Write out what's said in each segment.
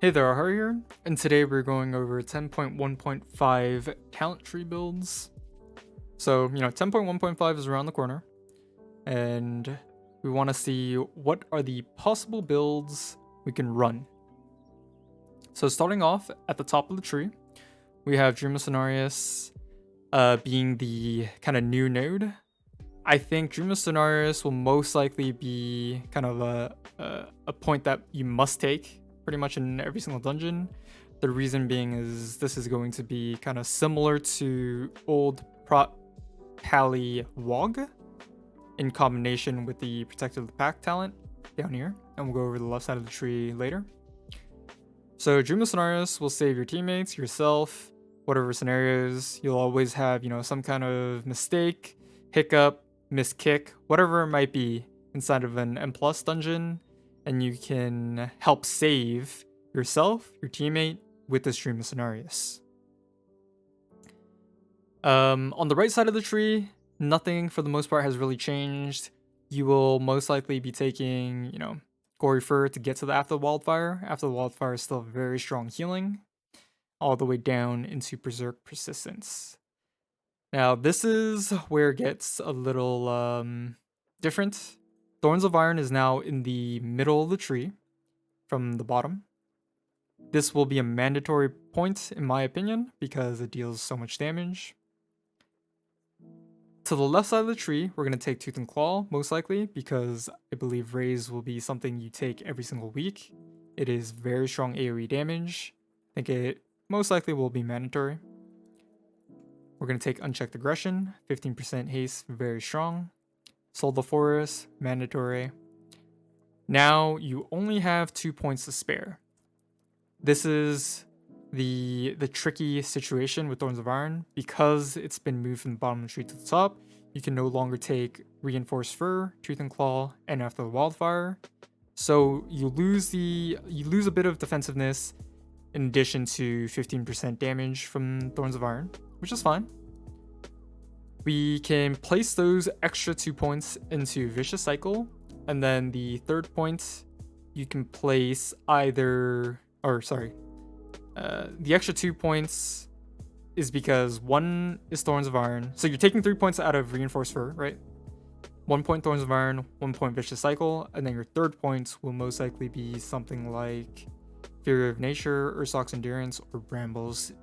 Hey there, Ahar here, and today we're going over 10.1.5 talent tree builds. So, 10.1.5 is around the corner, and we want to see what are the possible builds we can run. So starting off at the top of the tree, we have Dream of Cenarius being the kind of new node. I think Dream of Cenarius will most likely be kind of a point that you must take pretty much in every single dungeon. The reason being is this is going to be kind of similar to old Pally Wog in combination with the Protector of the Pack talent down here, and we'll go over the left side of the tree later. So Dream of Cenarius will save your teammates, yourself, whatever scenarios. You'll always have, some kind of mistake, hiccup, missed kick, whatever it might be inside of an M+ dungeon, and you can help save yourself, your teammate, with this Dream of Cenarius. On the right side of the tree, nothing for the most part has really changed. You will most likely be taking, Gory Fur to get to the After the Wildfire. After the Wildfire is still very strong healing, all the way down into Berserk Persistence. Now, this is where it gets a little different. Thorns of Iron is now in the middle of the tree from the bottom. This will be a mandatory point, in my opinion, because it deals so much damage. To the left side of the tree, we're going to take Tooth and Claw, most likely, because I believe Raise will be something you take every single week. It is very strong AoE damage. I think it most likely will be mandatory. We're going to take Unchecked Aggression, 15% haste, very strong. Soul of the Forest, mandatory. Now you only have 2 points to spare. This is the tricky situation with Thorns of Iron. Because it's been moved from the bottom of the tree to the top, you can no longer take Reinforced Fur, Tooth and Claw, and After the Wildfire. So you lose a bit of defensiveness in addition to 15% damage from Thorns of Iron, which is fine. We can place those extra 2 points into Vicious Cycle, and then the third point you can place the extra 2 points is because one is Thorns of Iron. So you're taking 3 points out of Reinforced Fur, right? 1 point Thorns of Iron, 1 point Vicious Cycle, and then your third point will most likely be something like Fury of Nature, Ursoc's Endurance, or Brambles.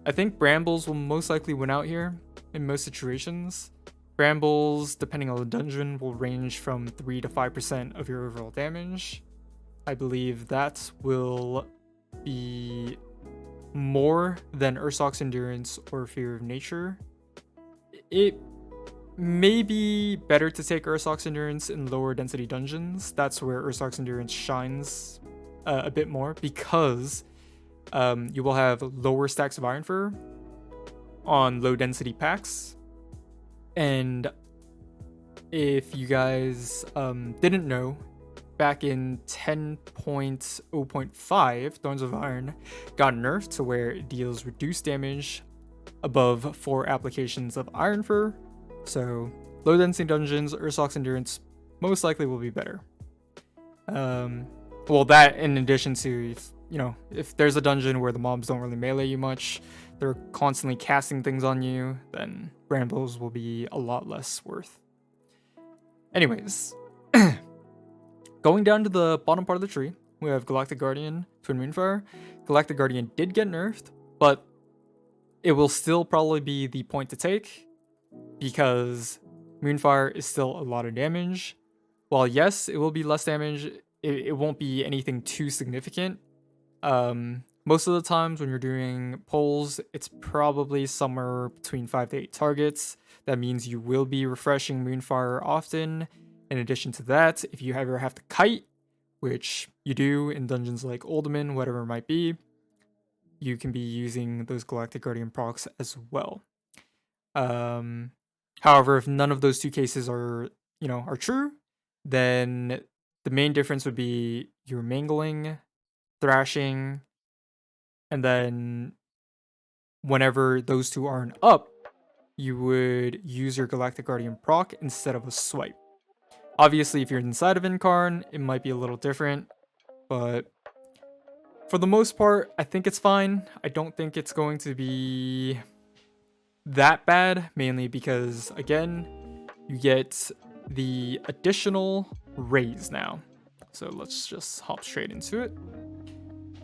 I think Brambles will most likely win out here in most situations. Brambles, depending on the dungeon, will range from 3 to 5% of your overall damage. I believe that will be more than Ursoc's Endurance or Fear of Nature. It may be better to take Ursoc's Endurance in lower density dungeons. That's where Ursoc's Endurance shines a bit more, because you will have lower stacks of Iron Fur on low density packs. And if you guys didn't know, back in 10.0.5, Thorns of Iron got nerfed to where it deals reduced damage above 4 applications of Iron Fur. So low density dungeons, Ursoc's Endurance most likely will be better. Well, that in addition to, if there's a dungeon where the mobs don't really melee you much, they're constantly casting things on you, then Brambles will be a lot less worth. Anyways, going down to the bottom part of the tree, we have Galactic Guardian, Twin Moonfire. Galactic Guardian did get nerfed, but it will still probably be the point to take, because Moonfire is still a lot of damage. While yes, it will be less damage, it won't be anything too significant. Most of the times when you're doing polls, it's probably somewhere between 5 to 8 targets. That means you will be refreshing Moonfire often. In addition to that, if you ever have to kite, which you do in dungeons like Uldaman, whatever it might be, you can be using those Galactic Guardian procs as well. However, if none of those two cases are true, then the main difference would be your mangling, thrashing, and then whenever those two aren't up, you would use your Galactic Guardian proc instead of a swipe. Obviously, if you're inside of Incarn, it might be a little different, but For the most part, I think it's fine. I don't think it's going to be that bad, mainly because, again, you get the additional raise now. So let's just hop straight into it.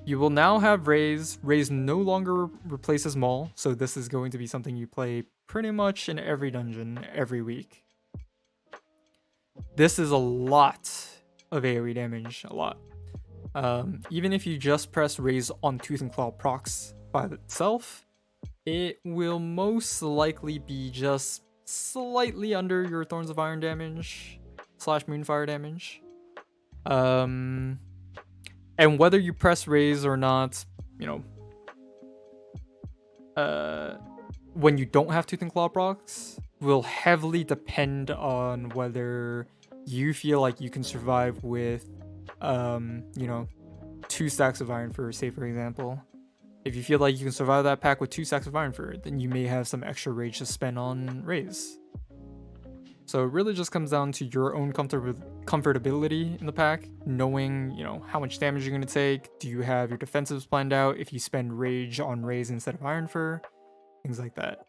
You will now have raise. Raise no longer replaces maul, so this is going to be something you play pretty much in every dungeon every week. This is a lot of AoE damage, a lot. Even if you just press raise on Tooth and Claw procs by itself, it will most likely be just slightly under your Thorns of Iron damage / Moonfire damage. And whether you press raise or not, you know, when you don't have Tooth and Claw procs, will heavily depend on whether you feel like you can survive with, you know, 2 stacks of Iron Fur, say for example. If you feel like you can survive that pack with 2 stacks of Iron Fur, then you may have some extra rage to spend on raise. So it really just comes down to your own comfortability in the pack, knowing, you know, how much damage you're going to take. Do you have your defensives planned out if you spend rage on raise instead of Iron Fur? Things like that.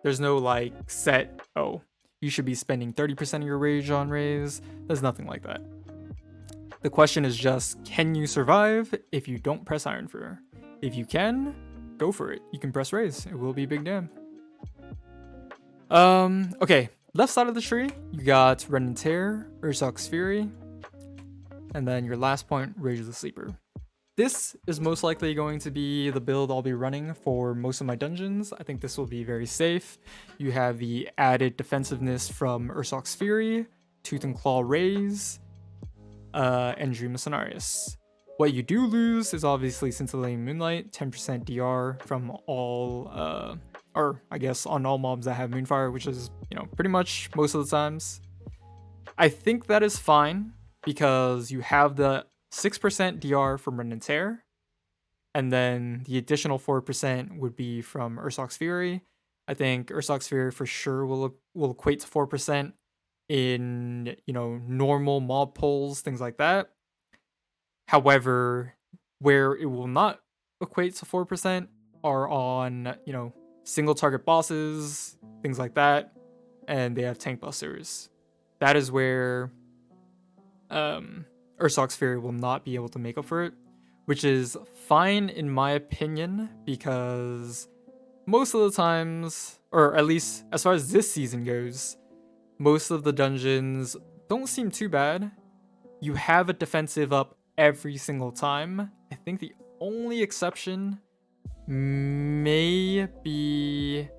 There's no like set, oh, you should be spending 30% of your rage on raise. There's nothing like that. The question is just, can you survive if you don't press Iron Fur? If you can, go for it. You can press raise. It will be big damn. Okay. Left side of the tree, you got Rend and Tear, Ursoc's Fury, and then your last point, Rage of the Sleeper. This is most likely going to be the build I'll be running for most of my dungeons. I think this will be very safe. You have the added defensiveness from Ursoc's Fury, Tooth and Claw Raise, and Dream of Cenarius. What you do lose is obviously Scintillating Moonlight, 10% DR from all, or I guess on all mobs that have Moonfire, which is, you know, pretty much most of the times. I think that is fine because you have the 6% DR from Rend and Tear, and then the additional 4% would be from Ursoc's Fury. I think Ursoc's Fury for sure will equate to 4% in, you know, normal mob pulls, things like that. However, where it will not equate to 4% are on, you know, single target bosses, things like that, and they have tank busters. That is where Ursoc's Fury will not be able to make up for it, which is fine in my opinion, because most of the times, or at least as far as this season goes, most of the dungeons don't seem too bad. You have a defensive up every single time. I think the only exception may be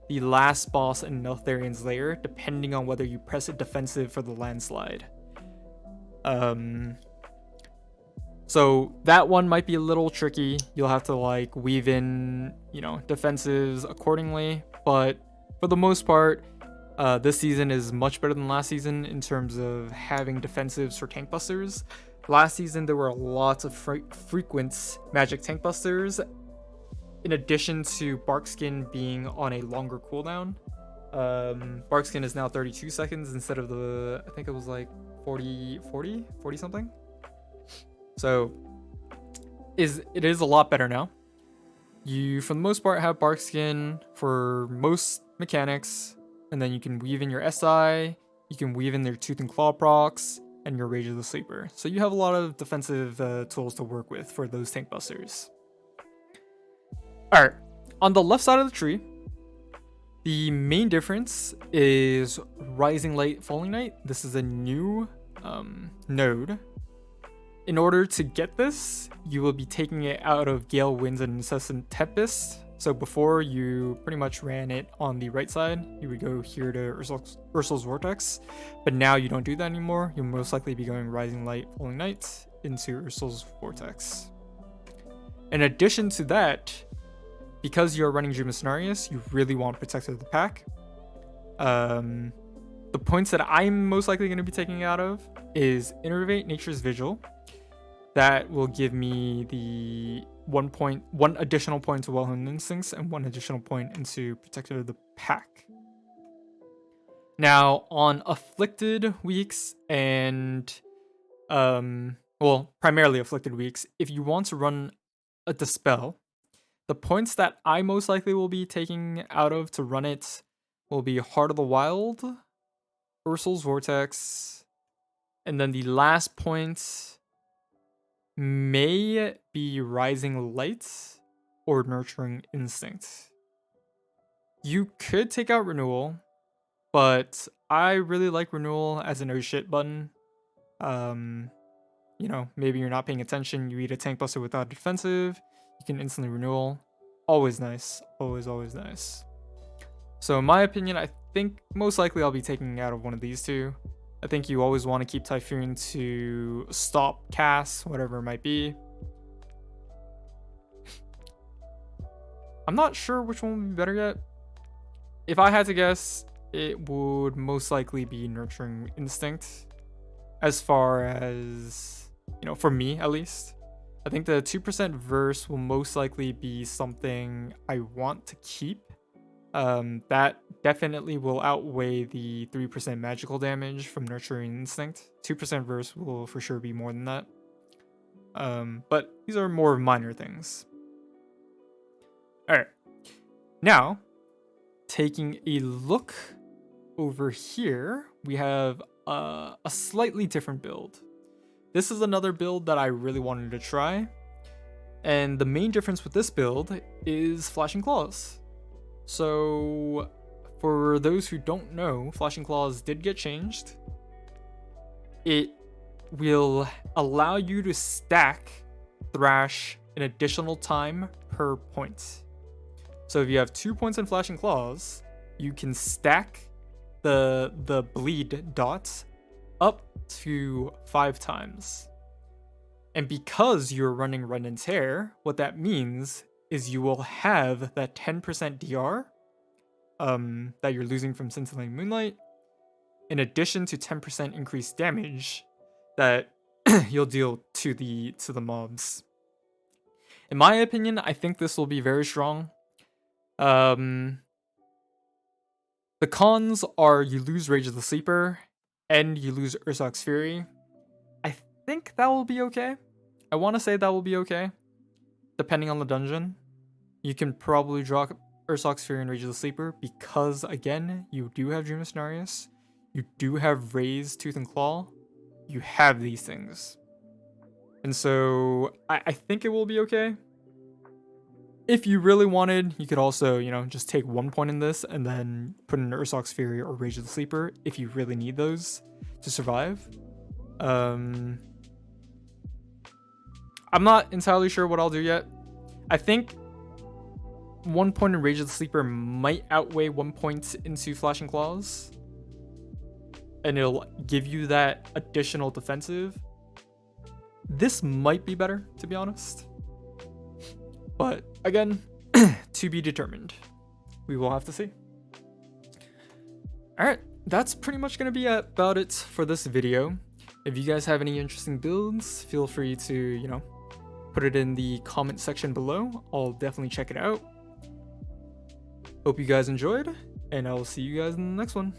the last boss in Neltharian's Lair, depending on whether you press it defensive for the landslide. So that one might be a little tricky. You'll have to like weave in, you know, defensives accordingly. But for the most part, this season is much better than last season in terms of having defensives for tank busters. Last season, there were lots of frequent magic tank busters, in addition to Barkskin being on a longer cooldown. Barkskin is now 32 seconds instead of the, I think it was like 40 something. So it is a lot better now. You, for the most part, have Barkskin for most mechanics, and then you can weave in your SI, you can weave in their Tooth and Claw procs, and your Rage of the Sleeper. So you have a lot of defensive tools to work with for those tank busters. Alright, on the left side of the tree, the main difference is Rising Light, Falling Night. This is a new node. In order to get this, you will be taking it out of Gale Winds and Incessant Tempest. So before, you pretty much ran it on the right side. You would go here to Ursul's Vortex. But now you don't do that anymore. You'll most likely be going Rising Light, Falling Night into Ursul's Vortex. In addition to that, because you're running Dream of Cenarius, you really want Protector of the Pack. The points that I'm most likely going to be taking out of is Innervate Nature's Vigil. That will give me the 1 additional point to Well-Honed Instincts and 1 additional point into Protector of the Pack. Now, on Afflicted weeks and well, primarily Afflicted Weeks, if you want to run a Dispel, the points that I most likely will be taking out of to run it will be Heart of the Wild, Ursul's Vortex, and then the last point may be Rising Light or Nurturing Instinct. You could take out Renewal, but I really like Renewal as an oh shit button. You know, maybe you're not paying attention, you eat a tank buster without defensive, you can instantly Renewal. Always nice. Always, always nice. So in my opinion, I think most likely I'll be taking out of one of these two. I think you always want to keep Typhoon to stop casts, whatever it might be. I'm not sure which one would be better yet. If I had to guess, it would most likely be Nurturing Instinct. As far as, you know, for me at least. I think the 2% verse will most likely be something I want to keep. That definitely will outweigh the 3% magical damage from Nurturing Instinct. 2% verse will for sure be more than that. But these are more minor things. Alright. Now, taking a look over here, we have a slightly different build. This is another build that I really wanted to try. And the main difference with this build is Flashing Claws. So, for those who don't know, Flashing Claws did get changed. It will allow you to stack Thrash an additional time per point. So if you have 2 points in Flashing Claws, you can stack the bleed dots up to 5 times. And because you're running Rend and Tear, what that means is you will have that 10% DR that you're losing from Scintillating Moonlight, in addition to 10% increased damage that you'll deal to the mobs. In my opinion, I think this will be very strong. The cons are you lose Rage of the Sleeper and you lose Ursoc's Fury. I think that will be okay. I want to say that will be okay. Depending on the dungeon. You can probably draw Ursoc's Fury and Rage of the Sleeper because, again, you do have Dream of Cenarius. You do have Raise, Tooth and Claw. You have these things. And so I think it will be okay. If you really wanted, you could also, you know, just take 1 point in this and then put in Ursoc's Fury or Rage of the Sleeper if you really need those to survive. I'm not entirely sure what I'll do yet. I think 1 point in Rage of the Sleeper might outweigh 1 point into Flashing Claws. And it'll give you that additional defensive. This might be better, to be honest. But again, to be determined. We will have to see. Alright, that's pretty much going to be about it for this video. If you guys have any interesting builds, feel free to, you know, put it in the comment section below. I'll definitely check it out. Hope you guys enjoyed, and I will see you guys in the next one.